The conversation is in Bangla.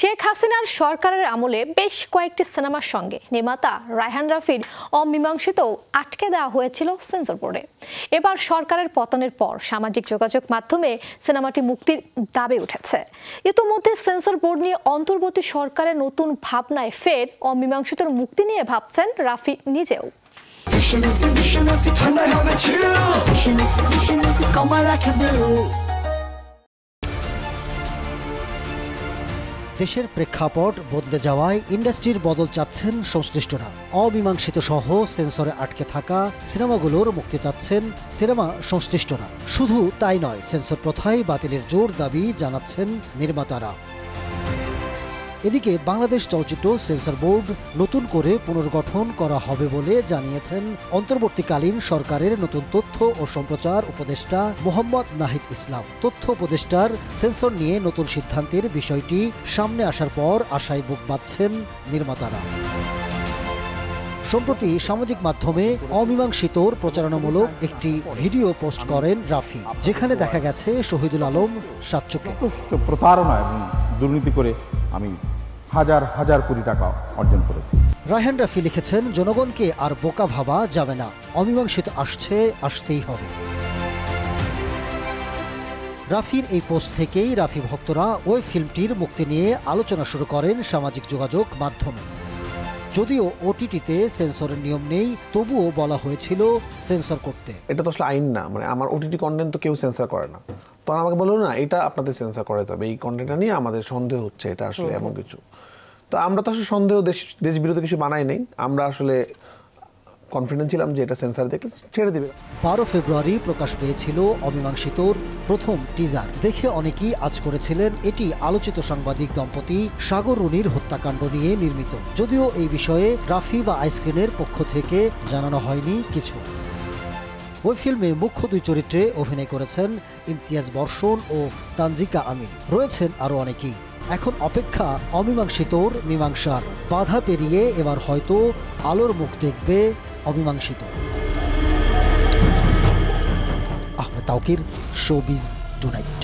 শেখ হাসিনার সরকারের আমলে বেশ কয়েকটি সিনেমার সঙ্গে নির্মাতা রায়হান রাফির অমীমাংসিত আটকে দেওয়া হয়েছিল সেন্সর বোর্ডে। এবার সরকারের পতনের পর সামাজিক যোগাযোগ মাধ্যমে সিনেমাটি মুক্তির দাবি উঠেছে। ইতোমধ্যে সেন্সর বোর্ড নিয়ে অন্তর্বর্তী সরকারের নতুন ভাবনায় ফের অমীমাংসিতর মুক্তি নিয়ে ভাবছেন রাফি নিজেও। দেশের প্রেক্ষাপট বদলে যাওয়ায় ইন্ডাস্ট্রির বদল চাচ্ছেন সংশ্লিষ্টরা। অমীমাংসিত সহ সেন্সরে আটকে থাকা সিনেমাগুলোর মুক্তি চাচ্ছেন সিনেমা সংশ্লিষ্টরা। শুধু তাই নয়, সেন্সর প্রথায় বাতিলের জোর দাবি জানাচ্ছেন নির্মাতারা। এদিকে বাংলাদেশ চলচ্চিত্র সেন্সর বোর্ড নতুন করে পুনর্গঠন করা হবে বলে জানিয়েছেন অন্তর্বর্তীকালীন সরকারের নতুন তথ্য ও সম্প্রচার উপদেষ্টা মোহাম্মদ নাহিদ ইসলাম। তথ্য উপদেষ্টার সেন্সর নিয়ে নতুন সিদ্ধান্তের বিষয়টি সামনে আসার পর আশায় বুক বাঁধছেন নির্মাতারা। সম্প্রতি সামাজিক মাধ্যমে অমীমাংসিতর প্রচারণামূলক একটি ভিডিও পোস্ট করেন রাফি, যেখানে দেখা গেছে শহীদুল আলম সাতচুকে প্রতারণা এবং দুর্নীতি করে আমি হাজার হাজার কোটি টাকা অর্জন করেছি। রায়হান রাফি লিখেছেন, জনগণকে আর বোকা ভাবা যাবে না, অমীমাংসিত আসছে, আসতেই হবে। রাফির এই পোস্ট থেকেই রাফি ভক্তরা ওই ফিল্মটির মুক্তি নিয়ে আলোচনা শুরু করেন সামাজিক যোগাযোগ মাধ্যমে। যদিও ওটিটিতে সেন্সরের নিয়ম নেই, তবুও বলা হয়েছিল সেন্সর করতে। এটা তো আসলে আইন না, মানে আমার ওটিটি কন্টেন্ট তো কেউ সেন্সর করে না। তখন আমাকে বললো না, এটা আপনাদের সেন্সর করাতে হবে, এই কন্টেন্টটা নিয়ে আমাদের সন্দেহ হচ্ছে, এটা আসলে এমন কিছু। তো আমরা তো আসলে সন্দেহ দেশ বিরোধী কিছু বানাই নেই, আমরা আসলে কনফিডেন্ট ছিলাম যে এটা সেন্সর দেখে ছেড়ে দেবে। 12 ফেব্রুয়ারি প্রকাশ পেয়েছিল অমীমাংসিতর প্রথম টিজার। দেখে অনেকেই আজ করেছিলেন এটি আলোচিত সাংবাদিক দম্পতি সাগর রুনির হত্যাকাণ্ড নিয়ে নির্মিত। যদিও এই বিষয়ে রাফি বা আইস্ক্রিনের পক্ষ থেকে জানানো হয়নি কিছু। ওই ফিল্মে মুখ্য দুই চরিত্রে অভিনয় করেছেন ইমতিয়াজ বর্ষণ ও তানজিকা আমিন। রয়েছেন আরও অনেকেই। এখন অপেক্ষা অমীমাংসিতর মীমাংসার। বাধা পেরিয়ে এবার হয়তো আলোর মুখ দেখবে অমীমাংসিত। Ahmed Tauquir, showbiz tonight.